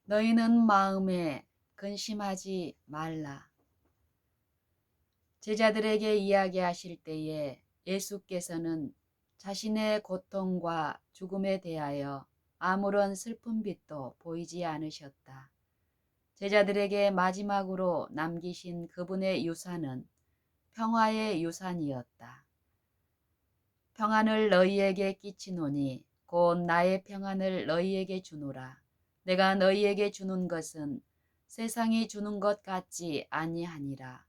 너희는 마음에 근심하지 말라. 제자들에게 이야기하실 때에 예수께서는 자신의 고통과 죽음에 대하여 아무런 슬픔빛도 보이지 않으셨다. 제자들에게 마지막으로 남기신 그분의 유산은 평화의 유산이었다. 평안을 너희에게 끼치노니 곧 나의 평안을 너희에게 주노라. 내가 너희에게 주는 것은 세상이 주는 것 같지 아니하니라.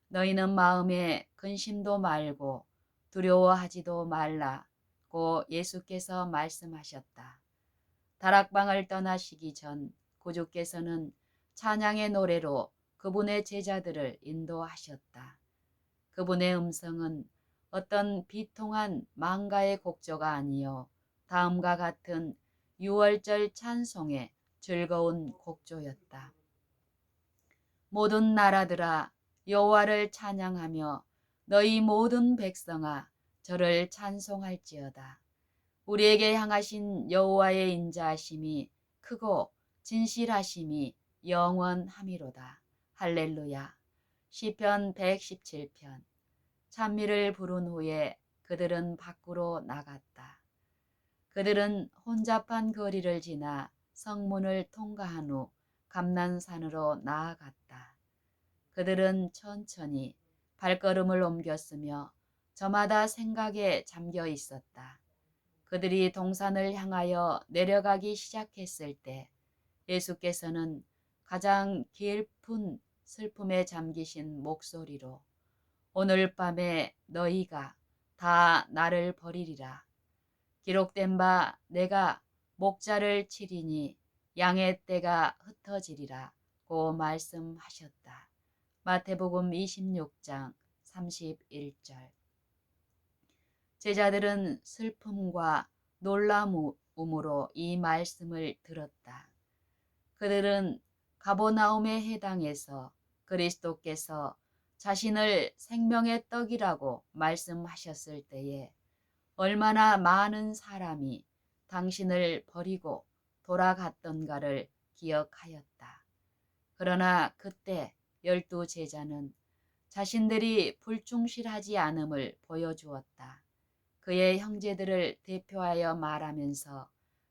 너희는 마음에 근심도 말고 두려워하지도 말라고 예수께서 말씀하셨다. 다락방을 떠나시기 전 구주께서는 찬양의 노래로 그분의 제자들을 인도하셨다. 그분의 음성은 어떤 비통한 망가의 곡조가 아니요 다음과 같은 유월절 찬송의 즐거운 곡조였다. 모든 나라들아 여호와를 찬양하며 너희 모든 백성아 저를 찬송할지어다. 우리에게 향하신 여호와의 인자하심이 크고 진실하심이 영원함이로다. 할렐루야. 시편 117편. 찬미를 부른 후에 그들은 밖으로 나갔다. 그들은 혼잡한 거리를 지나 성문을 통과한 후 감난산으로 나아갔다. 그들은 천천히 발걸음을 옮겼으며 저마다 생각에 잠겨 있었다. 그들이 동산을 향하여 내려가기 시작했을 때 예수께서는 가장 깊은 슬픔에 잠기신 목소리로 오늘 밤에 너희가 다 나를 버리리라. 기록된 바 내가 목자를 치리니 양의 떼가 흩어지리라 고 말씀하셨다. 마태복음 26장 31절. 제자들은 슬픔과 놀라움으로 이 말씀을 들었다. 그들은 가버나움의 해당에서 그리스도께서 자신을 생명의 떡이라고 말씀하셨을 때에 얼마나 많은 사람이 당신을 버리고 돌아갔던가를 기억하였다. 그러나 그때 12 제자는 자신들이 불충실하지 않음을 보여주었다. 그의 형제들을 대표하여 말하면서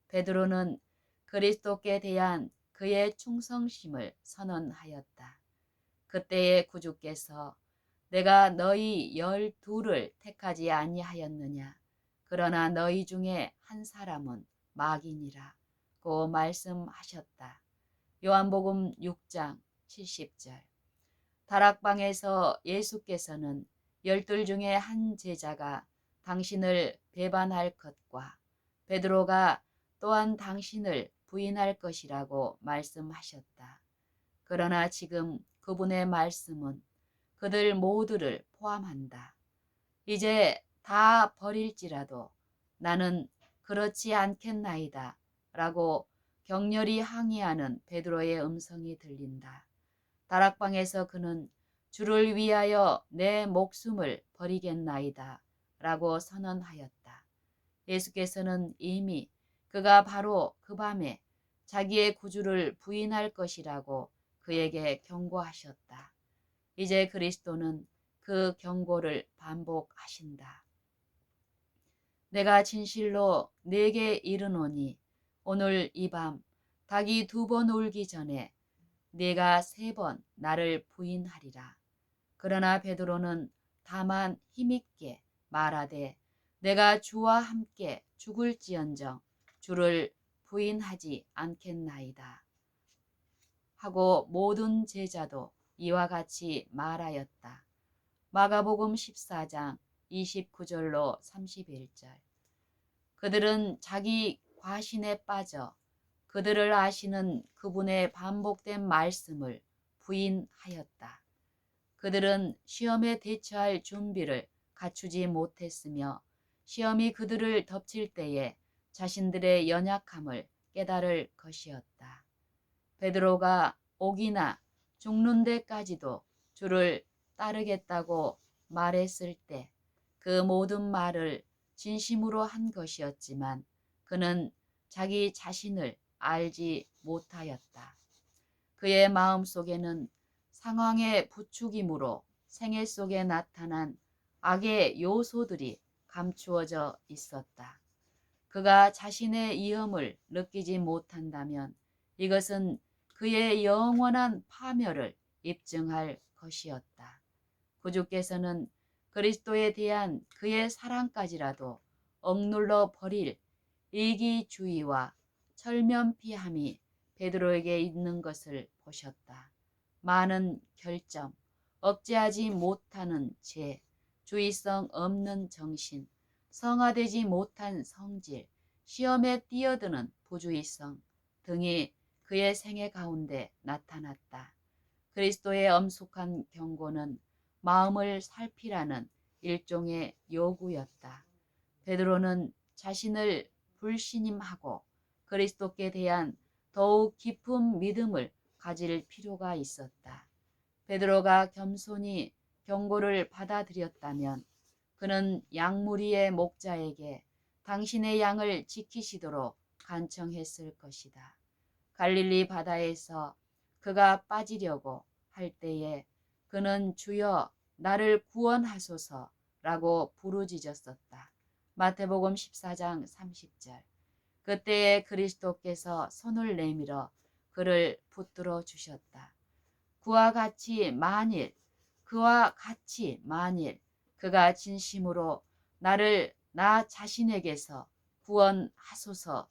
베드로는 그리스도께 대한 그의 충성심을 선언하였다. 그때의 구주께서 내가 너희 12를 택하지 아니하였느냐. 그러나 너희 중에 한 사람은 마귀니라 고 말씀하셨다. 요한복음 6장 70절. 다락방에서 예수께서는 12 중에 한 제자가 당신을 배반할 것과 베드로가 또한 당신을 부인할 것이라고 말씀하셨다. 그러나 지금 그분의 말씀은 그들 모두를 포함한다. 이제 다 버릴지라도 나는 그렇지 않겠나이다 라고 격렬히 항의하는 베드로의 음성이 들린다. 다락방에서 그는 주를 위하여 내 목숨을 버리겠나이다 라고 선언하였다. 예수께서는 이미 그가 바로 그 밤에 자기의 구주를 부인할 것이라고 그에게 경고하셨다. 이제 그리스도는 그 경고를 반복하신다. 내가 진실로 네게 이르노니 오늘 이 밤 닭이 2번 울기 전에 네가 3번 나를 부인하리라. 그러나 베드로는 다만 힘있게 말하되 내가 주와 함께 죽을지언정 주를 부인하지 않겠나이다 하고 모든 제자도 이와 같이 말하였다. 마가복음 14장 29절로 31절. 그들은 자기 과신에 빠져 그들을 아시는 그분의 반복된 말씀을 부인하였다. 그들은 시험에 대처할 준비를 갖추지 못했으며 시험이 그들을 덮칠 때에 자신들의 연약함을 깨달을 것이었다. 베드로가 옥이나 죽는 데까지도 주를 따르겠다고 말했을 때 그 모든 말을 진심으로 한 것이었지만 그는 자기 자신을 알지 못하였다. 그의 마음속에는 상황의 부추김으로 생애 속에 나타난 악의 요소들이 감추어져 있었다. 그가 자신의 위험을 느끼지 못한다면 이것은 그의 영원한 파멸을 입증할 것이었다. 구주께서는 그리스도에 대한 그의 사랑까지라도 억눌러 버릴 이기주의와 철면피함이 베드로에게 있는 것을 보셨다. 많은 결점, 억제하지 못하는 죄, 주의성 없는 정신, 성화되지 못한 성질, 시험에 뛰어드는 부주의성 등이 그의 생애 가운데 나타났다. 그리스도의 엄숙한 경고는 마음을 살피라는 일종의 요구였다. 베드로는 자신을 불신임하고 그리스도께 대한 더욱 깊은 믿음을 가질 필요가 있었다. 베드로가 겸손히 경고를 받아들였다면 그는 양무리의 목자에게 당신의 양을 지키시도록 간청했을 것이다. 갈릴리 바다에서 그가 빠지려고 할 때에 그는 주여 나를 구원하소서라고 부르짖었었다. 마태복음 14장 30절. 그때에 그리스도께서 손을 내밀어 그를 붙들어 주셨다. 그와 같이 만일 그가 진심으로 나를 나 자신에게서 구원하소서라고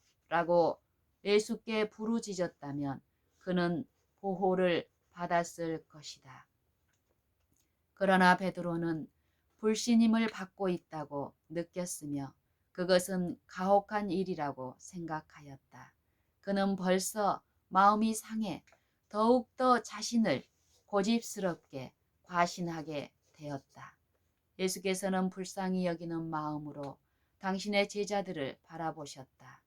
예수께 부르짖었다면 그는 보호를 받았을 것이다. 그러나 베드로는 불신임을 받고 있다고 느꼈으며 그것은 가혹한 일이라고 생각하였다. 그는 벌써 마음이 상해 더욱더 자신을 고집스럽게 과신하게 되었다. 예수께서는 불쌍히 여기는 마음으로 당신의 제자들을 바라보셨다.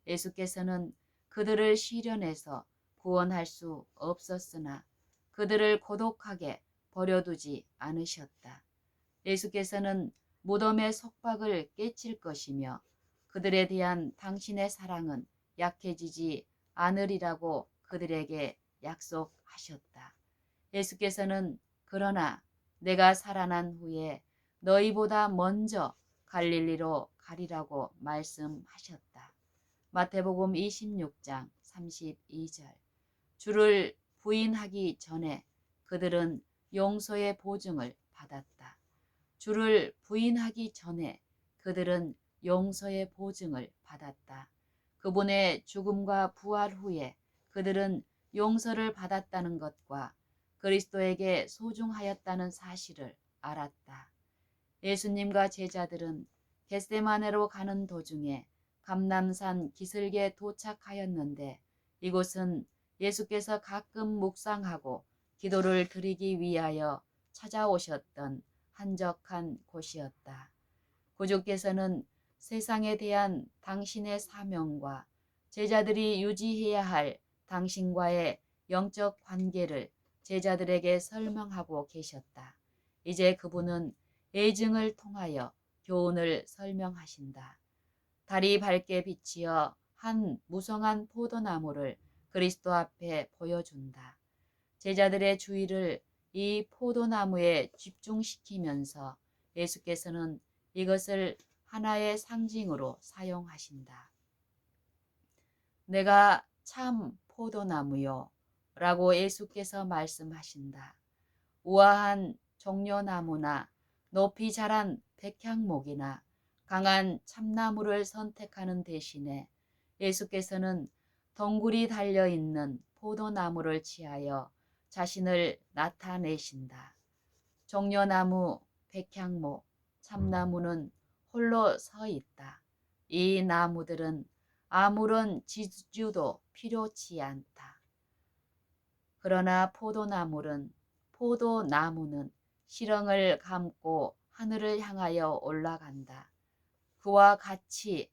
예수께서는 그들을 시련해서 구원할 수 없었으나 그들을 고독하게 버려두지 않으셨다. 예수께서는 무덤의 속박을 깨칠 것이며 그들에 대한 당신의 사랑은 약해지지 않으리라고 그들에게 약속하셨다. 예수께서는 그러나 내가 살아난 후에 너희보다 먼저 갈릴리로 가리라고 말씀하셨다. 마태복음 26장 32절. 주를 부인하기 전에 그들은 용서의 보증을 받았다. 주를 부인하기 전에 그들은 용서의 보증을 받았다. 그분의 죽음과 부활 후에 그들은 용서를 받았다는 것과 그리스도에게 소중하였다는 사실을 알았다. 예수님과 제자들은 겟세마네로 가는 도중에 감람산 기슭에 도착하였는데 이곳은 예수께서 가끔 묵상하고 기도를 드리기 위하여 찾아오셨던 한적한 곳이었다. 구주께서는 세상에 대한 당신의 사명과 제자들이 유지해야 할 당신과의 영적 관계를 제자들에게 설명하고 계셨다. 이제 그분은 예증을 통하여 교훈을 설명하신다. 달이 밝게 비치어 한 무성한 포도나무를 그리스도 앞에 보여준다. 제자들의 주의를 이 포도나무에 집중시키면서 예수께서는 이것을 하나의 상징으로 사용하신다. 내가 참 포도나무요 라고 예수께서 말씀하신다. 우아한 종려나무나 높이 자란 백향목이나 강한 참나무를 선택하는 대신에 예수께서는 덩굴이 달려있는 포도나무를 취하여 자신을 나타내신다. 종려나무, 백향목, 참나무는 홀로 서 있다. 이 나무들은 아무런 지주도 필요치 않다. 그러나 포도나무는 시렁을 감고 하늘을 향하여 올라간다. 그와 같이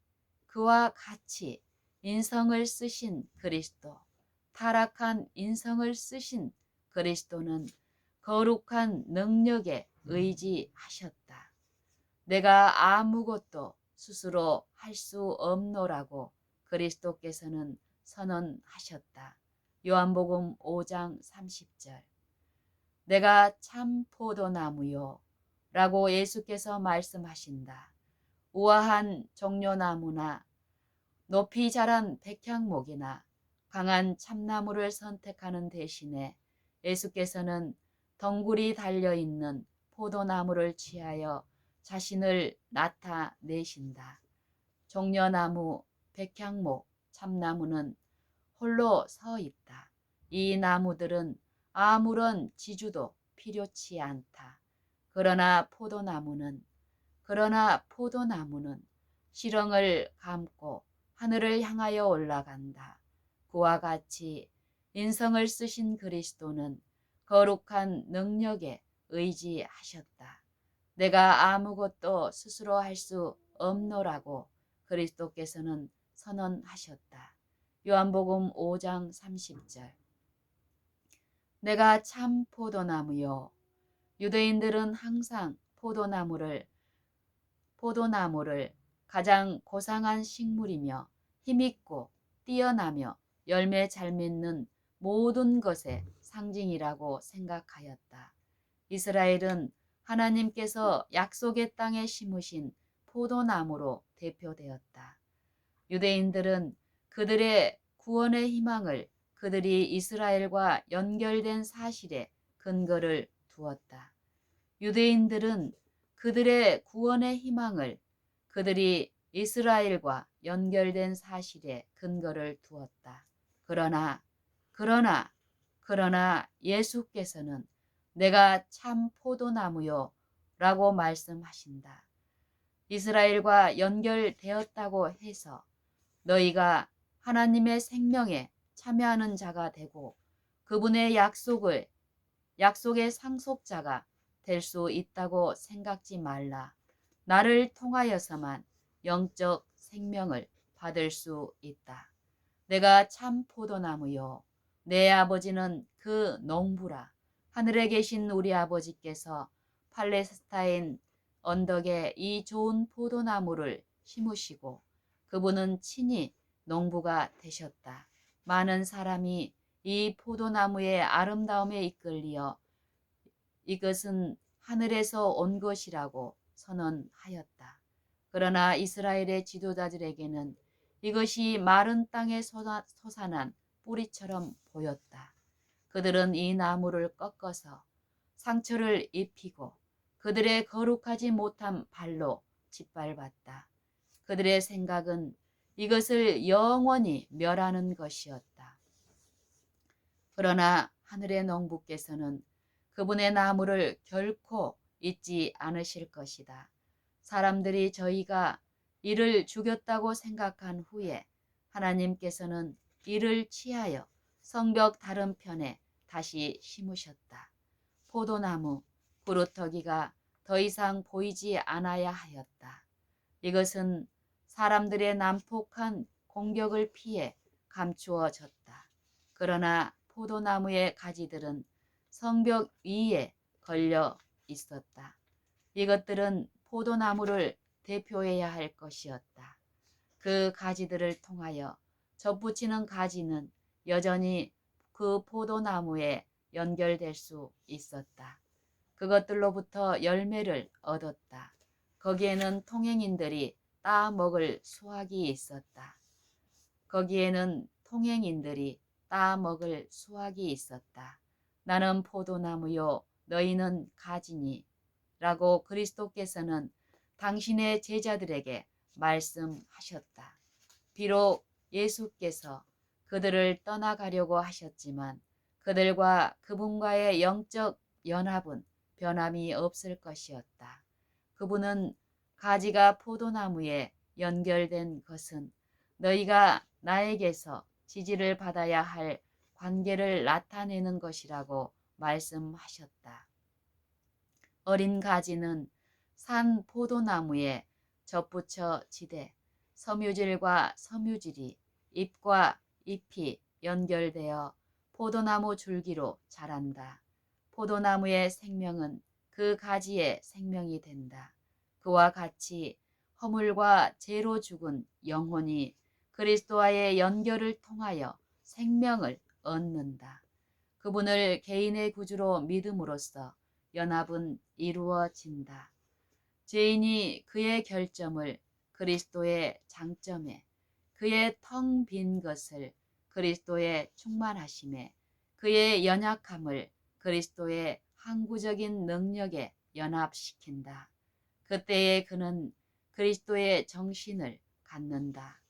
인성을 쓰신 그리스도, 타락한 인성을 쓰신 그리스도는 거룩한 능력에 의지하셨다. 내가 아무것도 스스로 할 수 없노라고 그리스도께서는 선언하셨다. 요한복음 5장 30절. 내가 참 포도나무요 라고 예수께서 말씀하신다. 우아한 종려나무나 높이 자란 백향목이나 강한 참나무를 선택하는 대신에 예수께서는 덩굴이 달려있는 포도나무를 취하여 자신을 나타내신다. 종려나무, 백향목, 참나무는 홀로 서 있다. 이 나무들은 아무런 지주도 필요치 않다. 그러나 포도나무는 시렁을 감고 하늘을 향하여 올라간다. 그와 같이 인성을 쓰신 그리스도는 거룩한 능력에 의지하셨다. 내가 아무것도 스스로 할 수 없노라고 그리스도께서는 선언하셨다. 요한복음 5장 30절. 내가 참 포도나무요. 유대인들은 항상 포도나무를 가장 고상한 식물이며 힘있고 뛰어나며 열매 잘 맺는 모든 것의 상징이라고 생각하였다. 이스라엘은 하나님께서 약속의 땅에 심으신 포도나무로 대표되었다. 유대인들은 그들의 구원의 희망을 그들이 이스라엘과 연결된 사실에 근거를 두었다. 유대인들은 그들의 구원의 희망을 그들이 이스라엘과 연결된 사실에 근거를 두었다. 그러나 예수께서는 내가 참 포도나무요 라고 말씀하신다. 이스라엘과 연결되었다고 해서 너희가 하나님의 생명에 참여하는 자가 되고 그분의 약속의 상속자가 될 수 있다고 생각지 말라. 나를 통하여서만 영적 생명을 받을 수 있다. 내가 참 포도나무요. 내 아버지는 그 농부라. 하늘에 계신 우리 아버지께서 팔레스타인 언덕에 이 좋은 포도나무를 심으시고 그분은 친히 농부가 되셨다. 많은 사람이 이 포도나무의 아름다움에 이끌려 이것은 하늘에서 온 것이라고 선언하였다. 그러나 이스라엘의 지도자들에게는 이것이 마른 땅에 솟아난 뿌리처럼 보였다. 그들은 이 나무를 꺾어서 상처를 입히고 그들의 거룩하지 못한 발로 짓밟았다. 그들의 생각은 이것을 영원히 멸하는 것이었다. 그러나 하늘의 농부께서는 그분의 나무를 결코 잊지 않으실 것이다. 사람들이 저희가 이를 죽였다고 생각한 후에 하나님께서는 이를 취하여 성벽 다른 편에 다시 심으셨다. 포도나무, 구루터기가 더 이상 보이지 않아야 하였다. 이것은 사람들의 난폭한 공격을 피해 감추어졌다. 그러나 포도나무의 가지들은 성벽 위에 걸려 있었다. 이것들은 포도나무를 대표해야 할 것이었다. 그 가지들을 통하여 접붙이는 가지는 여전히 그 포도나무에 연결될 수 있었다. 그것들로부터 열매를 얻었다. 거기에는 통행인들이 따먹을 수확이 있었다. 나는 포도나무요 너희는 가지니 라고 그리스도께서는 당신의 제자들에게 말씀하셨다. 비록 예수께서 그들을 떠나가려고 하셨지만 그들과 그분과의 영적 연합은 변함이 없을 것이었다. 그분은 가지가 포도나무에 연결된 것은 너희가 나에게서 지지를 받아야 할 관계를 나타내는 것이라고 말씀하셨다. 어린 가지는 산 포도나무에 접붙여 지되 섬유질과 섬유질이 잎과 잎이 연결되어 포도나무 줄기로 자란다. 포도나무의 생명은 그 가지의 생명이 된다. 그와 같이 허물과 죄로 죽은 영혼이 그리스도와의 연결을 통하여 생명을 얻는다. 그분을 개인의 구주로 믿음으로써 연합은 이루어진다. 죄인이 그의 결점을 그리스도의 장점에, 그의 텅 빈 것을 그리스도의 충만하심에, 그의 연약함을 그리스도의 항구적인 능력에 연합시킨다. 그때에 그는 그리스도의 정신을 갖는다.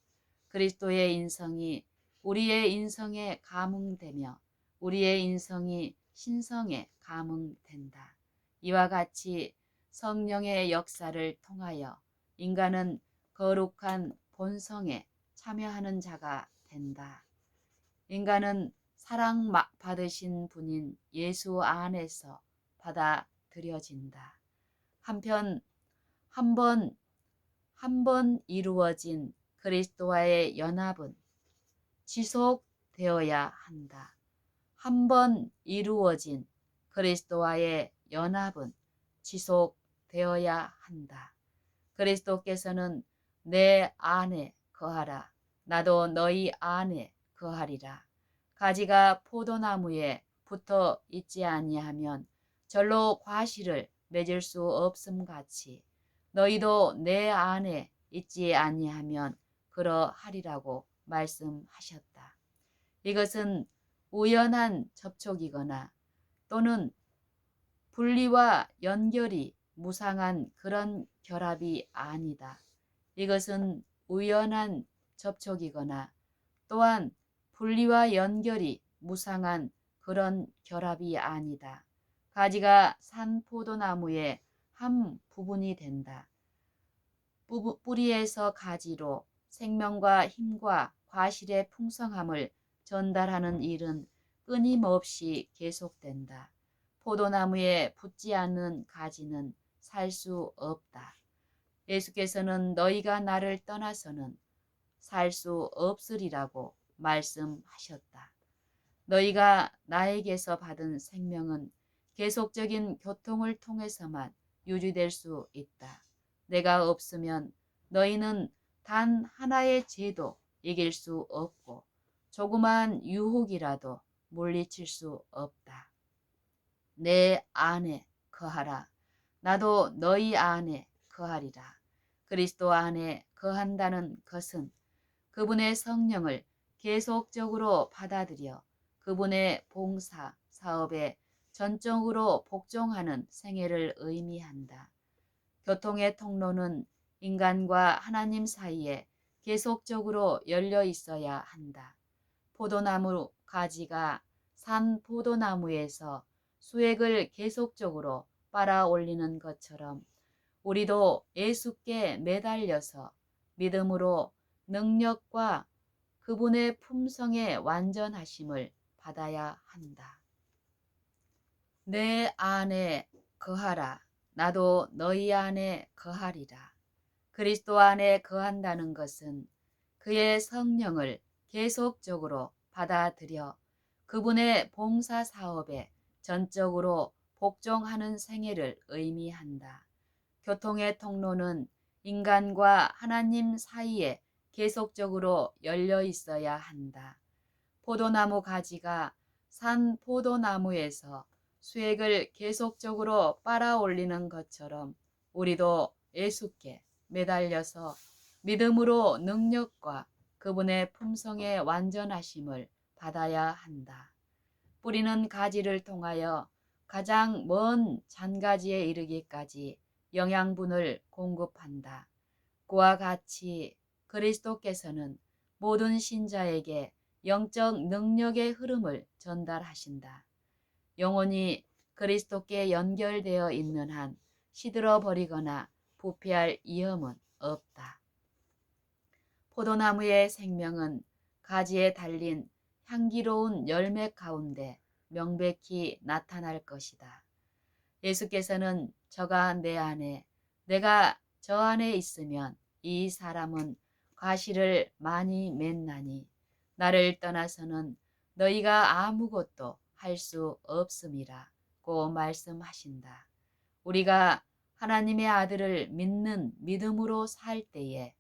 그리스도의 인성이 우리의 인성에 감응되며 우리의 인성이 신성에 감응된다. 이와 같이 성령의 역사를 통하여 인간은 거룩한 본성에 참여하는 자가 된다. 인간은 사랑받으신 분인 예수 안에서 받아들여진다. 한편 한 번 이루어진 그리스도와의 연합은 지속되어야 한다. 한 번 이루어진 그리스도와의 연합은 지속되어야 한다. 그리스도께서는 내 안에 거하라. 나도 너희 안에 거하리라. 가지가 포도나무에 붙어 있지 아니하면 절로 과실을 맺을 수 없음 같이 너희도 내 안에 있지 아니하면 그러하리라고 말씀하셨다. 이것은 우연한 접촉이거나 또는 분리와 연결이 무상한 그런 결합이 아니다. 이것은 우연한 접촉이거나 또한 분리와 연결이 무상한 그런 결합이 아니다. 가지가 산 포도나무의 한 부분이 된다. 뿌리에서 가지로 생명과 힘과 과실의 풍성함을 전달하는 일은 끊임없이 계속된다. 포도나무에 붙지 않는 가지는 살 수 없다. 예수께서는 너희가 나를 떠나서는 살 수 없으리라고 말씀하셨다. 너희가 나에게서 받은 생명은 계속적인 교통을 통해서만 유지될 수 있다. 내가 없으면 너희는 단 하나의 죄도 이길 수 없고 조그만 유혹이라도 물리칠 수 없다. 내 안에 거하라. 나도 너희 안에 거하리라. 그리스도 안에 거한다는 것은 그분의 성령을 계속적으로 받아들여 그분의 봉사, 사업에 전적으로 복종하는 생애를 의미한다. 교통의 통로는 인간과 하나님 사이에 계속적으로 열려 있어야 한다. 포도나무 가지가 산 포도나무에서 수액을 계속적으로 빨아 올리는 것처럼 우리도 예수께 매달려서 믿음으로 능력과 그분의 품성의 완전하심을 받아야 한다. 내 안에 거하라. 나도 너희 안에 거하리라. 그리스도 안에 거한다는 것은 그의 성령을 계속적으로 받아들여 그분의 봉사 사업에 전적으로 복종하는 생애를 의미한다. 교통의 통로는 인간과 하나님 사이에 계속적으로 열려 있어야 한다. 포도나무 가지가 산 포도나무에서 수액을 계속적으로 빨아 올리는 것처럼 우리도 예수께 매달려서 믿음으로 능력과 그분의 품성의 완전하심을 받아야 한다. 뿌리는 가지를 통하여 가장 먼 잔가지에 이르기까지 영양분을 공급한다. 그와 같이 그리스도께서는 모든 신자에게 영적 능력의 흐름을 전달하신다. 영혼이 그리스도께 연결되어 있는 한 시들어 버리거나 부패할 위험은 없다. 포도나무의 생명은 가지에 달린 향기로운 열매 가운데 명백히 나타날 것이다. 예수께서는 저가 내 안에, 내가 저 안에 있으면 이 사람은 과실을 많이 맺나니 나를 떠나서는 너희가 아무것도 할 수 없음이라고 말씀하신다. 우리가 하나님의 아들을 믿는 믿음으로 살 때에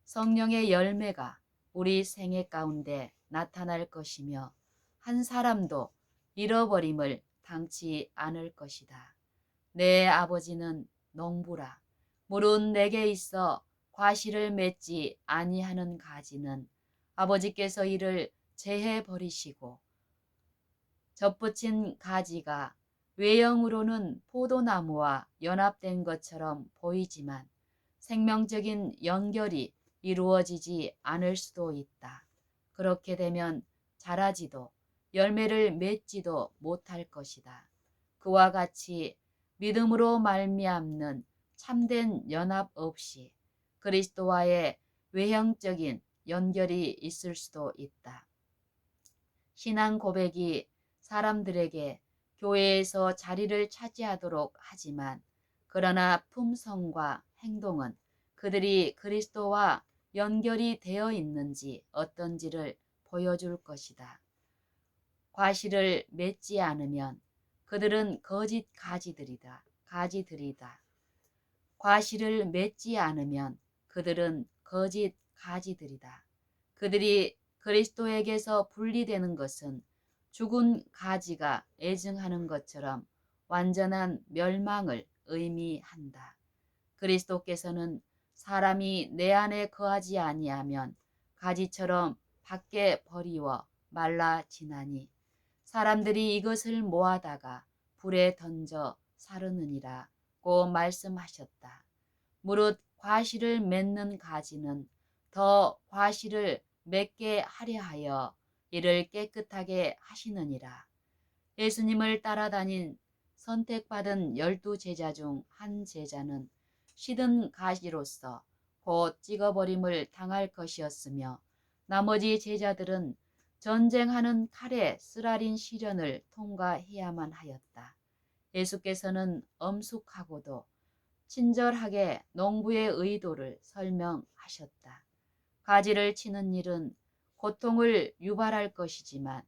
성령의 열매가 우리 생애 가운데 나타날 것이며 한 사람도 잃어버림을 당치 않을 것이다. 내 아버지는 농부라. 물은 내게 있어 과실을 맺지 아니하는 가지는 아버지께서 이를 제해 버리시고 접붙인 가지가 외형으로는 포도나무와 연합된 것처럼 보이지만 생명적인 연결이 이루어지지 않을 수도 있다. 그렇게 되면 자라지도 열매를 맺지도 못할 것이다. 그와 같이 믿음으로 말미암는 참된 연합 없이 그리스도와의 외형적인 연결이 있을 수도 있다. 신앙 고백이 사람들에게 교회에서 자리를 차지하도록 하지만 그러나 품성과 행동은 그들이 그리스도와 연결이 되어 있는지 어떤지를 보여줄 것이다. 과실을 맺지 않으면 그들은 거짓 가지들이다. 과실을 맺지 않으면 그들은 거짓 가지들이다. 그들이 그리스도에게서 분리되는 것은 죽은 가지가 애증하는 것처럼 완전한 멸망을 의미한다. 그리스도께서는 사람이 내 안에 거하지 아니하면 가지처럼 밖에 버리워 말라 지나니 사람들이 이것을 모아다가 불에 던져 사르느니라고 말씀하셨다. 무릇 과실을 맺는 가지는 더 과실을 맺게 하려 하여 이를 깨끗하게 하시느니라. 예수님을 따라다닌 선택받은 12제자 중 한 제자는 시든 가시로서 곧 찍어버림을 당할 것이었으며 나머지 제자들은 전쟁하는 칼에 쓰라린 시련을 통과해야만 하였다. 예수께서는 엄숙하고도 친절하게 농부의 의도를 설명하셨다. 가지를 치는 일은 고통을 유발할 것이지만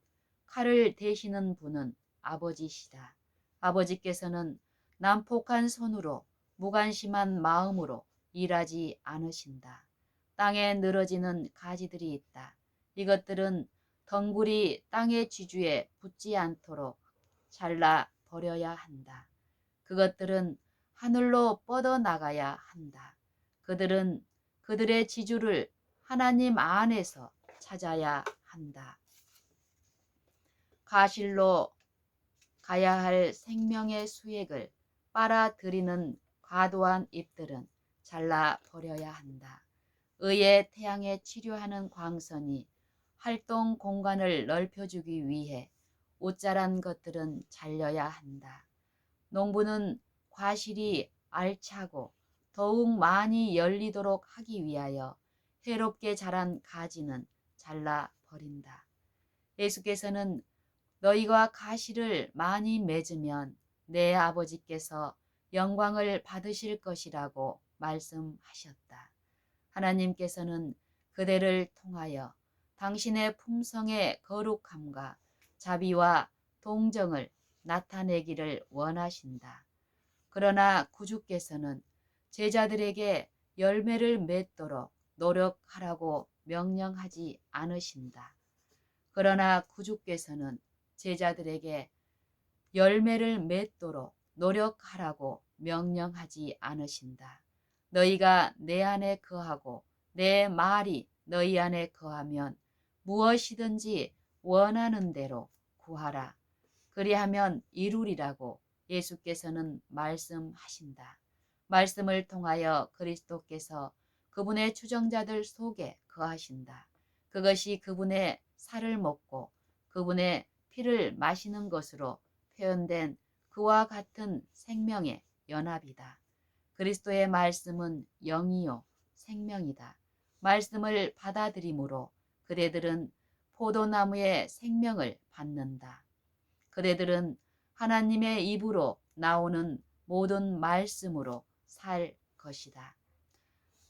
칼을 대시는 분은 아버지시다. 아버지께서는 난폭한 손으로 무관심한 마음으로 일하지 않으신다. 땅에 늘어지는 가지들이 있다. 이것들은 덩굴이 땅의 지주에 붙지 않도록 잘라 버려야 한다. 그것들은 하늘로 뻗어나가야 한다. 그들은 그들의 지주를 하나님 안에서 찾아야 한다. 가실로 가야 할 생명의 수액을 빨아들이는 과도한 잎들은 잘라 버려야 한다. 의의 태양에 치료하는 광선이 활동 공간을 넓혀주기 위해 옷자란 것들은 잘려야 한다. 농부는 과실이 알차고 더욱 많이 열리도록 하기 위하여 해롭게 자란 가지는 잘라 버린다. 예수께서는 너희가 가시를 많이 맺으면 내 아버지께서 영광을 받으실 것이라고 말씀하셨다. 하나님께서는 그대를 통하여 당신의 품성의 거룩함과 자비와 동정을 나타내기를 원하신다. 그러나 구주께서는 제자들에게 열매를 맺도록 노력하라고 명령하지 않으신다. 그러나 구주께서는 제자들에게 열매를 맺도록 노력하라고 명령하지 않으신다. 너희가 내 안에 거하고 내 말이 너희 안에 거하면 무엇이든지 원하는 대로 구하라. 그리하면 이루리라고 예수께서는 말씀하신다. 말씀을 통하여 그리스도께서 그분의 추종자들 속에 거하신다. 그것이 그분의 살을 먹고 그분의 피를 마시는 것으로 표현된 그와 같은 생명의 연합이다. 그리스도의 말씀은 영이요 생명이다. 말씀을 받아들이므로 그대들은 포도나무의 생명을 받는다. 그대들은 하나님의 입으로 나오는 모든 말씀으로 살 것이다.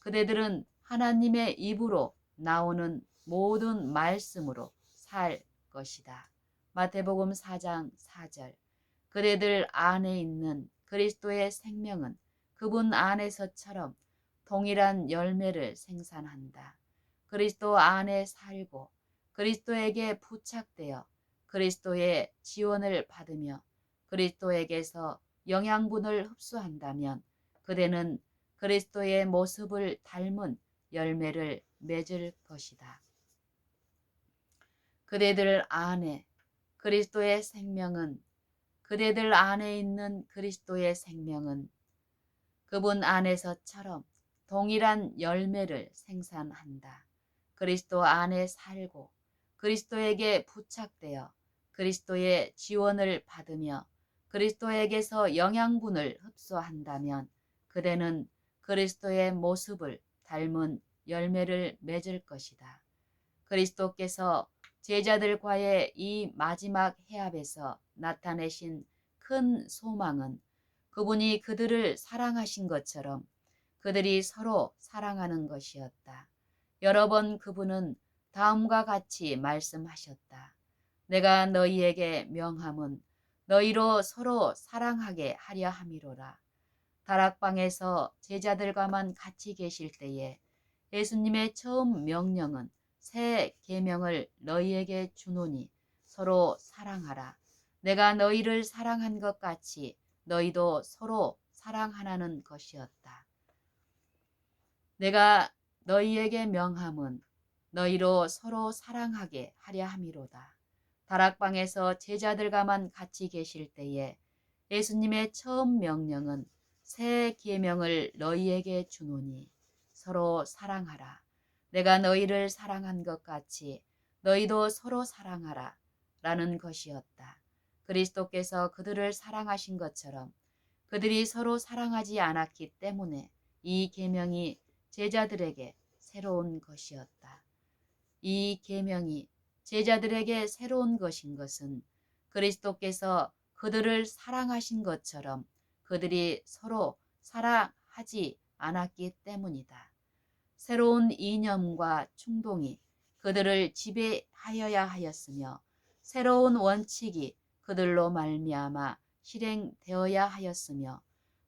그대들은 하나님의 입으로 나오는 모든 말씀으로 살 것이다. 마태복음 4장 4절. 그대들 안에 있는 그리스도의 생명은 그분 안에서처럼 동일한 열매를 생산한다. 그리스도 안에 살고 그리스도에게 부착되어 그리스도의 지원을 받으며 그리스도에게서 영양분을 흡수한다면 그대는 그리스도의 모습을 닮은 열매를 맺을 것이다. 그대들 안에 그리스도의 생명은 그대들 안에 있는 그리스도의 생명은 그분 안에서처럼 동일한 열매를 생산한다. 그리스도 안에 살고 그리스도에게 부착되어 그리스도의 지원을 받으며 그리스도에게서 영양분을 흡수한다면 그대는 그리스도의 모습을 닮은 열매를 맺을 것이다. 그리스도께서 제자들과의 이 마지막 해합에서 나타내신 큰 소망은 그분이 그들을 사랑하신 것처럼 그들이 서로 사랑하는 것이었다. 여러 번 그분은 다음과 같이 말씀하셨다. 내가 너희에게 명함은 너희로 서로 사랑하게 하려 함이로라. 다락방에서 제자들과만 같이 계실 때에 예수님의 처음 명령은 새 계명을 너희에게 주노니 서로 사랑하라. 내가 너희를 사랑한 것 같이 너희도 서로 사랑하라는 것이었다. 내가 너희에게 명함은 너희로 서로 사랑하게 하려 함이로다. 다락방에서 제자들과만 같이 계실 때에 예수님의 처음 명령은 새 계명을 너희에게 주노니 서로 사랑하라. 내가 너희를 사랑한 것 같이 너희도 서로 사랑하라 라는 것이었다. 그리스도께서 그들을 사랑하신 것처럼 그들이 서로 사랑하지 않았기 때문에 이 계명이 제자들에게 새로운 것이었다. 이 계명이 제자들에게 새로운 것인 것은 그리스도께서 그들을 사랑하신 것처럼 그들이 서로 사랑하지 않았기 때문이다. 새로운 이념과 충동이 그들을 지배하여야 하였으며 새로운 원칙이 그들로 말미암아 실행되어야 하였으며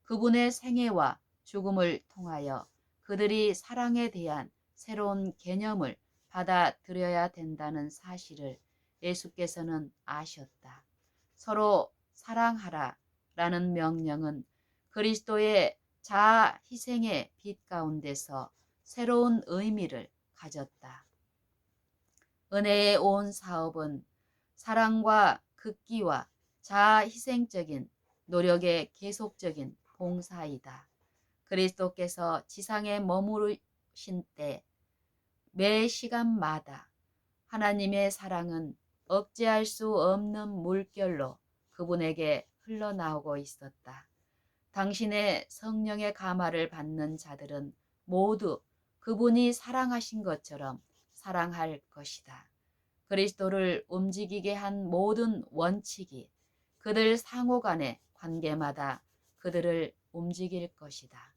그분의 생애와 죽음을 통하여 그들이 사랑에 대한 새로운 개념을 받아들여야 된다는 사실을 예수께서는 아셨다. 서로 사랑하라 라는 명령은 그리스도의 자아 희생의 빛 가운데서 새로운 의미를 가졌다. 은혜의 온 사업은 사랑과 극기와 자아 희생적인 노력의 계속적인 봉사이다. 그리스도께서 지상에 머무르신 때 매 시간마다 하나님의 사랑은 억제할 수 없는 물결로 그분에게 흘러나오고 있었다. 당신의 성령의 감화를 받는 자들은 모두 그분이 사랑하신 것처럼 사랑할 것이다. 그리스도를 움직이게 한 모든 원칙이 그들 상호 간의 관계마다 그들을 움직일 것이다.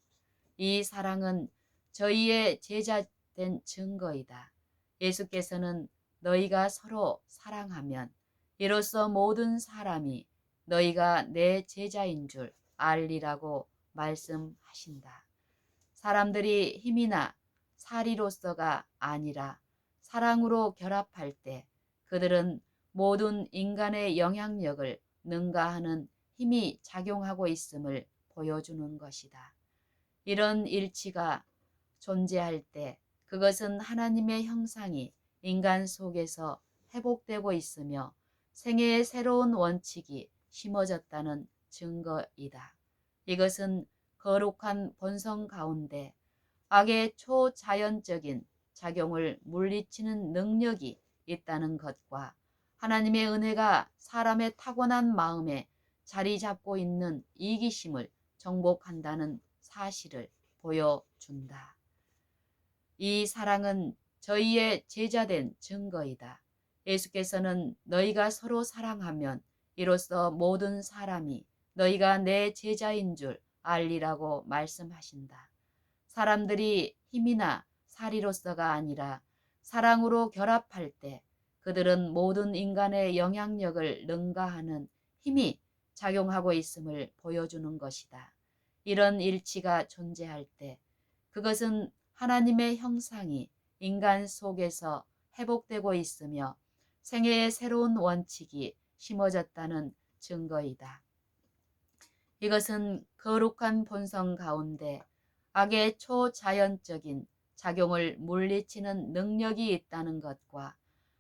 이 사랑은 저희의 제자된 증거이다. 예수께서는 너희가 서로 사랑하면 이로써 모든 사람이 너희가 내 제자인 줄 알리라고 말씀하신다. 사람들이 힘이나 사리로서가 아니라 사랑으로 결합할 때 그들은 모든 인간의 영향력을 능가하는 힘이 작용하고 있음을 보여주는 것이다. 이런 일치가 존재할 때 그것은 하나님의 형상이 인간 속에서 회복되고 있으며 생애의 새로운 원칙이 심어졌다는 증거이다. 이것은 거룩한 본성 가운데 악의 초자연적인 작용을 물리치는 능력이 있다는 것과 하나님의 은혜가 사람의 타고난 마음에 자리 잡고 있는 이기심을 정복한다는 사실을 보여준다. 이 사랑은 저희의 제자된 증거이다. 예수께서는 너희가 서로 사랑하면 이로써 모든 사람이 너희가 내 제자인 줄 알리라고 말씀하신다. 사람들이 힘이나 사리로서가 아니라 사랑으로 결합할 때 그들은 모든 인간의 영향력을 능가하는 힘이 작용하고 있음을 보여주는 것이다. 이런 일치가 존재할 때 그것은 하나님의 형상이 인간 속에서 회복되고 있으며 생애의 새로운 원칙이 심어졌다는 증거이다. 이것은 거룩한 본성 가운데 악의 초자연적인 작용을 물리치는 능력이 있다는 것과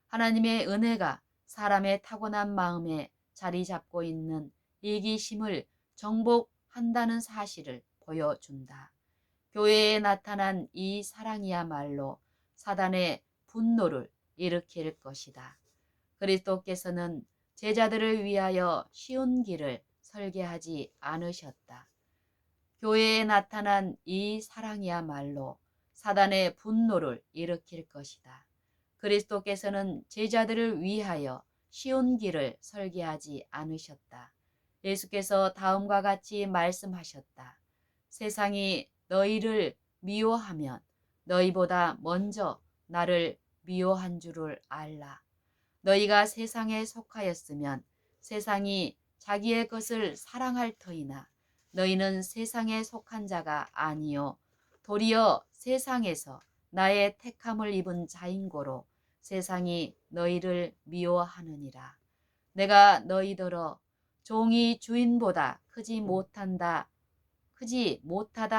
하나님의 은혜가 사람의 타고난 마음에 자리 잡고 있는 이기심을 정복한다는 사실을 보여준다. 교회에 나타난 이 사랑이야말로 사단의 분노를 일으킬 것이다. 그리스도께서는 제자들을 위하여 쉬운 길을 설계하지 않으셨다. 교회에 나타난 이 사랑이야말로 사단의 분노를 일으킬 것이다. 그리스도께서는 제자들을 위하여 쉬운 길을 설계하지 않으셨다. 예수께서 다음과 같이 말씀하셨다. 세상이 너희를 미워하면 너희보다 먼저 나를 미워한 줄을 알라. 너희가 세상에 속하였으면 세상이 자기의 것을 사랑할 터이나 너희는 세상에 속한 자가 아니요 도리어 세상에서 나의 택함을 입은 자인고로 세상이 너희를 미워하느니라. 내가 너희더러 종이 주인보다 크지 못하다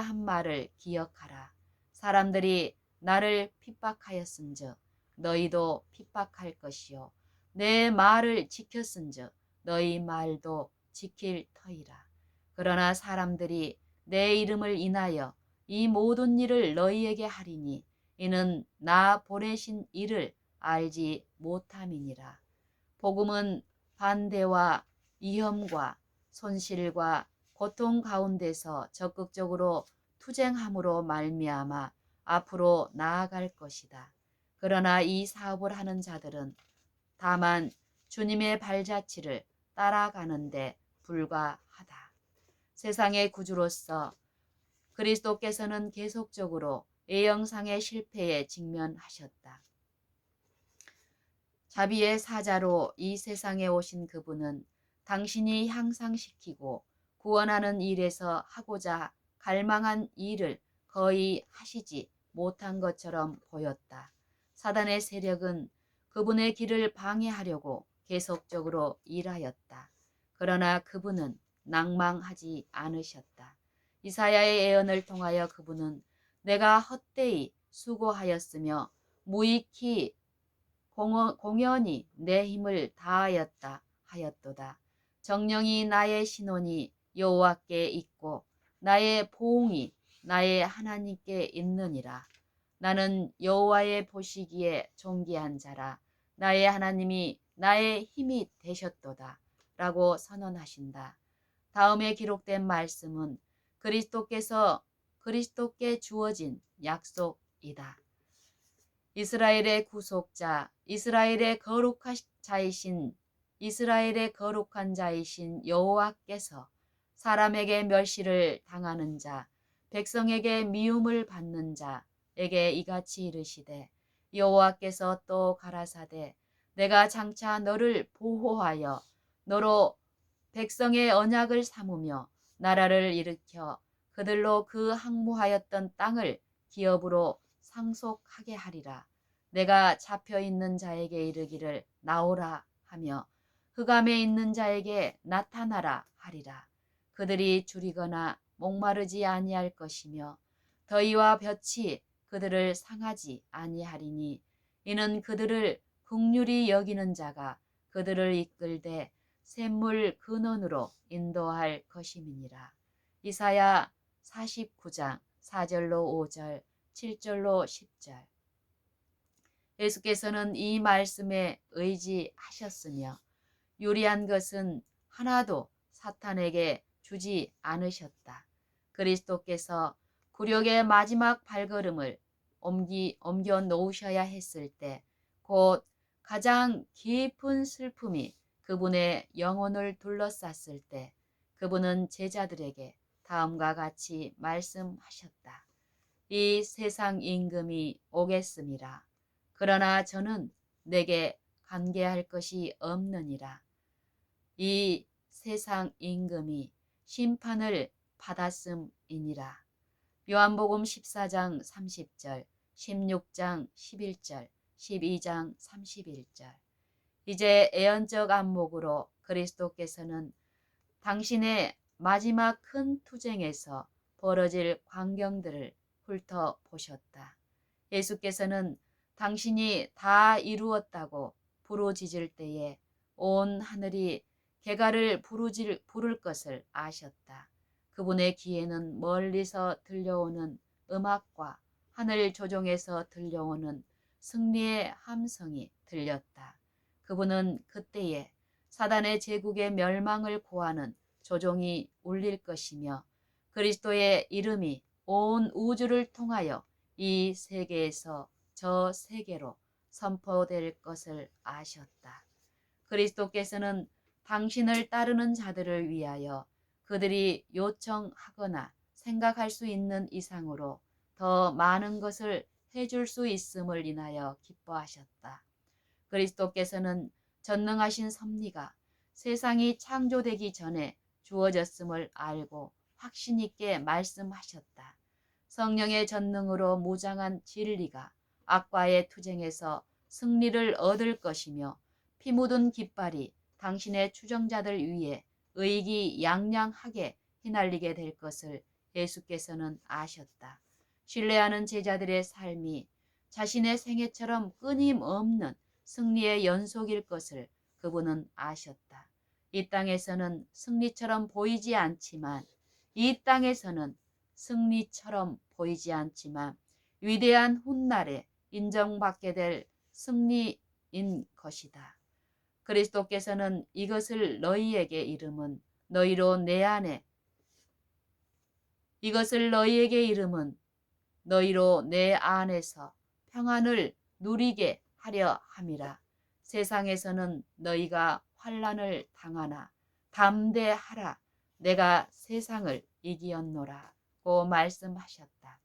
한 말을 기억하라. 사람들이 나를 핍박하였은즉 너희도 핍박할 것이요 내 말을 지켰은즉 너희 말도 지킬 터이라. 그러나 사람들이 내 이름을 인하여 이 모든 일을 너희에게 하리니 이는 나 보내신 이를 알지 못함이니라. 복음은 반대와 위험과 손실과 고통 가운데서 적극적으로 투쟁함으로 말미암아 앞으로 나아갈 것이다. 그러나 이 사업을 하는 자들은 다만 주님의 발자취를 따라가는데 불과하다. 세상의 구주로서 그리스도께서는 계속적으로 예형상의 실패에 직면하셨다. 자비의 사자로 이 세상에 오신 그분은 당신이 향상시키고 구원하는 일에서 하고자 갈망한 일을 거의 하시지 못한 것처럼 보였다. 사단의 세력은 그분의 길을 방해하려고 계속적으로 일하였다. 그러나 그분은 낭망하지 않으셨다. 이사야의 예언을 통하여 그분은 내가 헛되이 수고하였으며 무익히 공연히 내 힘을 다하였다 하였도다. 정령이 나의 신원이 여호와께 있고 나의 보응이 나의 하나님께 있느니라. 나는 여호와의 보시기에 존귀한 자라. 나의 하나님이 나의 힘이 되셨도다 라고 선언하신다. 다음에 기록된 말씀은 그리스도께 주어진 약속이다. 이스라엘의 구속자, 이스라엘의 거룩한 자이신 여호와께서 사람에게 멸시를 당하는 자, 백성에게 미움을 받는 자에게 이같이 이르시되 여호와께서 또 가라사대 내가 장차 너를 보호하여 너로 백성의 언약을 삼으며 나라를 일으켜 그들로 그 항모하였던 땅을 기업으로 상속하게 하리라. 내가 잡혀있는 자에게 이르기를 나오라 하며 흑암에 있는 자에게 나타나라 하리라. 그들이 줄이거나 목마르지 아니할 것이며 더위와 볕이 그들을 상하지 아니하리니 이는 그들을 긍휼히 여기는 자가 그들을 이끌되 샘물 근원으로 인도할 것임이니라. 이사야 49장 4절로 5절 7절로 10절. 예수께서는 이 말씀에 의지하셨으며 유리한 것은 하나도 사탄에게 주지 않으셨다. 그리스도께서 굴욕의 마지막 발걸음을 옮겨 놓으셔야 했을 때 곧 가장 깊은 슬픔이 그분의 영혼을 둘러쌌을 때 그분은 제자들에게 다음과 같이 말씀하셨다. 이 세상 임금이 오겠음이라. 그러나 저는 내게 관계할 것이 없느니라. 이 세상 임금이 심판을 받았음이니라. 요한복음 14장 30절, 16장 11절, 12장 31절. 이제 예언적 안목으로 그리스도께서는 당신의 마지막 큰 투쟁에서 벌어질 광경들을 훑어보셨다. 예수께서는 당신이 다 이루었다고 부르짖을 때에 온 하늘이 개가를 부를 것을 아셨다. 그분의 귀에는 멀리서 들려오는 음악과 하늘 조종에서 들려오는 승리의 함성이 들렸다. 그분은 그때에 사단의 제국의 멸망을 고하는 조종이 울릴 것이며 그리스도의 이름이 온 우주를 통하여 이 세계에서 저 세계로 선포될 것을 아셨다. 그리스도께서는 당신을 따르는 자들을 위하여 그들이 요청하거나 생각할 수 있는 이상으로 더 많은 것을 해줄 수 있음을 인하여 기뻐하셨다. 그리스도께서는 전능하신 섭리가 세상이 창조되기 전에 주어졌음을 알고 확신 있게 말씀하셨다. 성령의 전능으로 무장한 진리가 악과의 투쟁에서 승리를 얻을 것이며 피 묻은 깃발이 당신의 추종자들 위에 의기양양하게 휘날리게 될 것을 예수께서는 아셨다. 신뢰하는 제자들의 삶이 자신의 생애처럼 끊임없는 승리의 연속일 것을 그분은 아셨다. 이 땅에서는 승리처럼 보이지 않지만 위대한 훗날에 인정받게 될 승리인 것이다. 그리스도께서는 이것을 너희에게 이름은 너희로 내 안에서 평안을 누리게 하려 함이라. 세상에서는 너희가 환난을 당하나 담대하라. 내가 세상을 이기었노라고 말씀하셨다.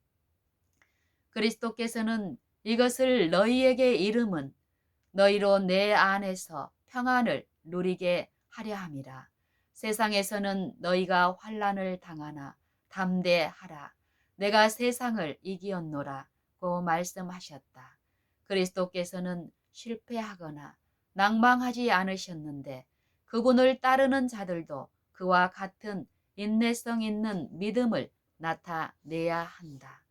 그리스도께서는 이것을 너희에게 이름은 너희로 내 안에서 평안을 누리게 하려 함이라. 세상에서는 너희가 환난을 당하나 담대하라. 내가 세상을 이기었노라고 말씀하셨다. 그리스도께서는 실패하거나 낭망하지 않으셨는데 그분을 따르는 자들도 그와 같은 인내성 있는 믿음을 나타내야 한다.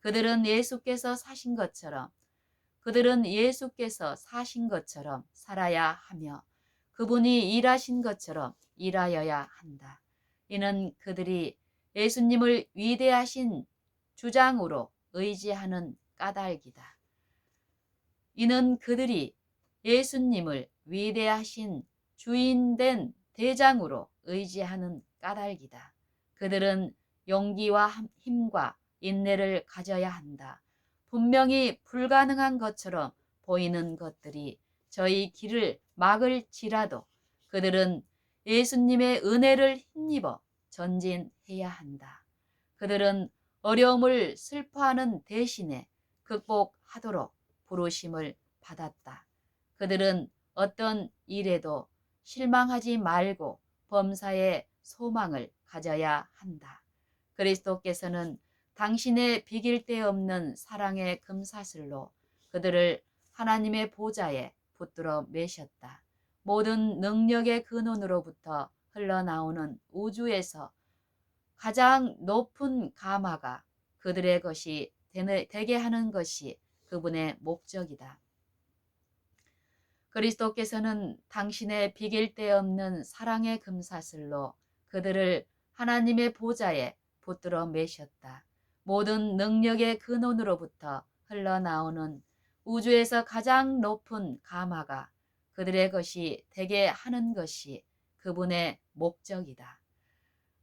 그들은 예수께서 사신 것처럼 살아야 하며 그분이 일하신 것처럼 일하여야 한다. 이는 그들이 예수님을 위대하신 주장으로 의지하는 까닭이다. 이는 그들이 예수님을 위대하신 주인된 대장으로 의지하는 까닭이다. 그들은 용기와 힘과 인내를 가져야 한다. 분명히 불가능한 것처럼 보이는 것들이 저희 길을 막을지라도 그들은 예수님의 은혜를 힘입어 전진해야 한다. 그들은 어려움을 슬퍼하는 대신에 극복하도록 부르심을 받았다. 그들은 어떤 일에도 실망하지 말고 범사에 소망을 가져야 한다. 그리스도께서는 당신의 비길 데 없는 사랑의 금사슬로 그들을 하나님의 보좌에 붙들어 매셨다. 모든 능력의 근원으로부터 흘러나오는 우주에서 가장 높은 가마가 그들의 것이 되게 하는 것이 그분의 목적이다. 그리스도께서는 당신의 비길 데 없는 사랑의 금사슬로 그들을 하나님의 보좌에 붙들어 매셨다. 모든 능력의 근원으로부터 흘러나오는 우주에서 가장 높은 가마가 그들의 것이 되게 하는 것이 그분의 목적이다.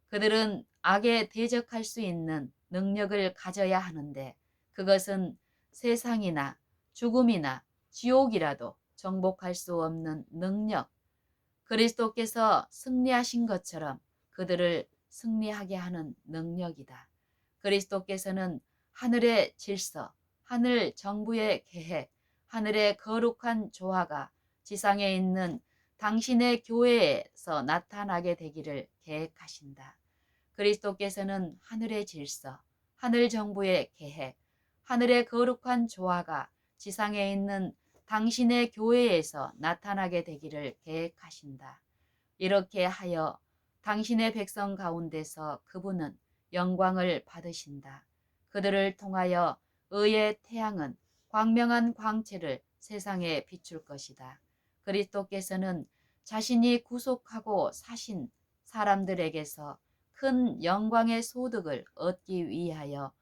그들은 악에 대적할 수 있는 능력을 가져야 하는데 그것은 세상이나 죽음이나 지옥이라도 정복할 수 없는 능력, 그리스도께서 승리하신 것처럼 그들을 승리하게 하는 능력이다. 그리스도께서는 하늘의 질서, 하늘 정부의 계획, 하늘의 거룩한 조화가 지상에 있는 당신의 교회에서 나타나게 되기를 계획하신다. 그리스도께서는 하늘의 질서, 하늘 정부의 계획, 하늘의 거룩한 조화가 지상에 있는 당신의 교회에서 나타나게 되기를 계획하신다. 이렇게 하여 당신의 백성 가운데서 그분은 영광을 받으신다. 그들을 통하여 의의 태양은 광명한 광채를 세상에 비출 것이다. 그리스도께서는 자신이 구속하고 사신 사람들에게서 큰 영광의 소득을 얻기 위하여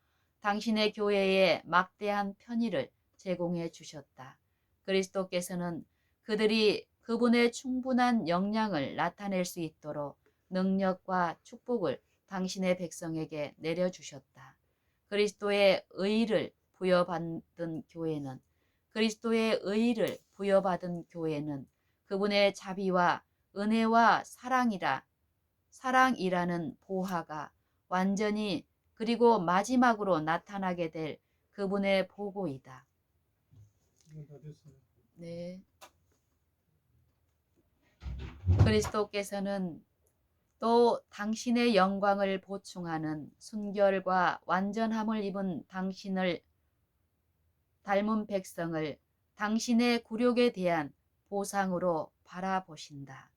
당신의 교회에 막대한 편의를 제공해 주셨다. 그리스도께서는 그들이 그분의 충분한 역량을 나타낼 수 있도록 능력과 축복을 당신의 백성에게 내려주셨다. 그리스도의 의를 부여받은 교회는 그분의 자비와 은혜와 사랑이라는 보화가 완전히 그리고 마지막으로 나타나게 될 그분의 보고이다. 네. 그리스도께서는 또 당신의 영광을 보충하는 순결과 완전함을 입은 당신을 닮은 백성을 당신의 굴욕에 대한 보상으로 바라보신다.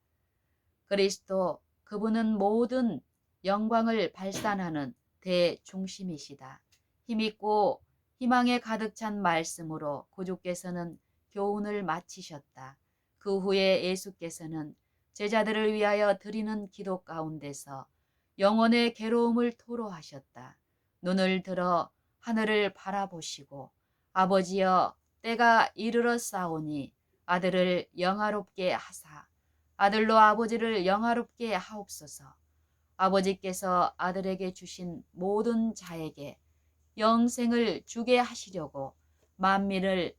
그리스도, 그분은 모든 영광을 발산하는 대중심이시다. 힘있고 희망에 가득 찬 말씀으로 구주께서는 교훈을 마치셨다. 그 후에 예수께서는 제자들을 위하여 드리는 기도 가운데서 영혼의 괴로움을 토로하셨다. 눈을 들어 하늘을 바라보시고 아버지여 때가 이르렀사오니 아들을 영화롭게 하사 아들로 아버지를 영화롭게 하옵소서. 아버지께서 아들에게 주신 모든 자에게 영생을 주게 하시려고 만민을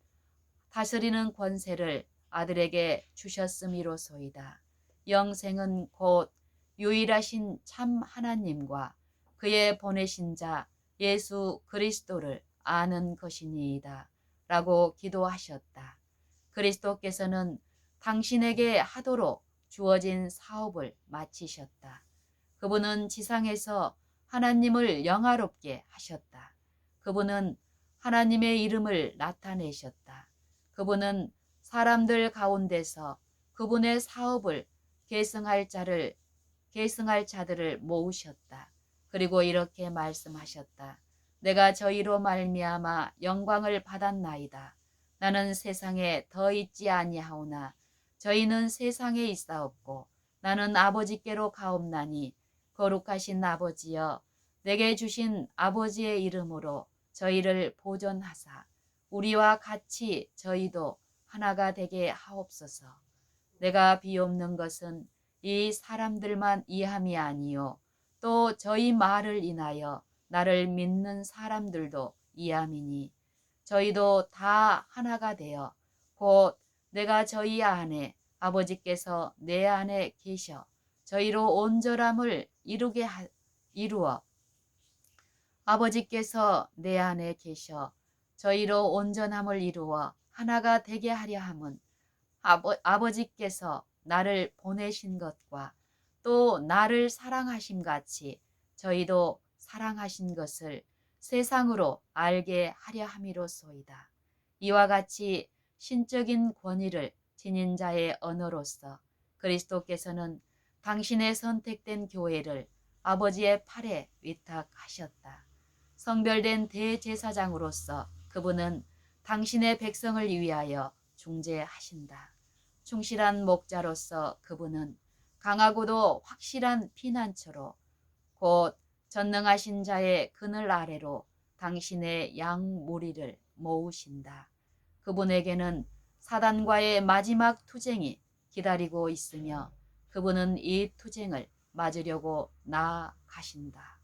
다스리는 권세를 아들에게 주셨음이로소이다. 영생은 곧 유일하신 참 하나님과 그의 보내신 자 예수 그리스도를 아는 것이니이다. 라고 기도하셨다. 그리스도께서는 당신에게 하도록 주어진 사업을 마치셨다. 그분은 지상에서 하나님을 영화롭게 하셨다. 그분은 하나님의 이름을 나타내셨다. 그분은 사람들 가운데서 그분의 사업을 계승할 자들을 모으셨다. 그리고 이렇게 말씀하셨다. 내가 저희로 말미암아 영광을 받았나이다. 나는 세상에 더 있지 아니하오나 저희는 세상에 있사옵고 나는 아버지께로 가옵나니 거룩하신 아버지여 내게 주신 아버지의 이름으로 저희를 보존하사 우리와 같이 저희도 하나가 되게 하옵소서. 내가 비옵는 것은 이 사람들만 이함이 아니요 또 저희 말을 인하여 나를 믿는 사람들도 이함이니 저희도 다 하나가 되어 곧 내가 저희 안에 아버지께서 내 안에 계셔 저희로 온전함을 이루어 아버지께서 내 안에 계셔 저희로 온전함을 이루어 하나가 되게 하려 함은 아버지께서 나를 보내신 것과 또 나를 사랑하심 같이 저희도 사랑하신 것을 세상으로 알게 하려 함이로소이다. 이와 같이 신적인 권위를 지닌 자의 언어로서 그리스도께서는 당신의 선택된 교회를 아버지의 팔에 위탁하셨다. 성별된 대제사장으로서 그분은 당신의 백성을 위하여 중재하신다. 충실한 목자로서 그분은 강하고도 확실한 피난처로 곧 전능하신 자의 그늘 아래로 당신의 양무리를 모으신다. 그분에게는 사단과의 마지막 투쟁이 기다리고 있으며 그분은 이 투쟁을 맞으려고 나아가신다.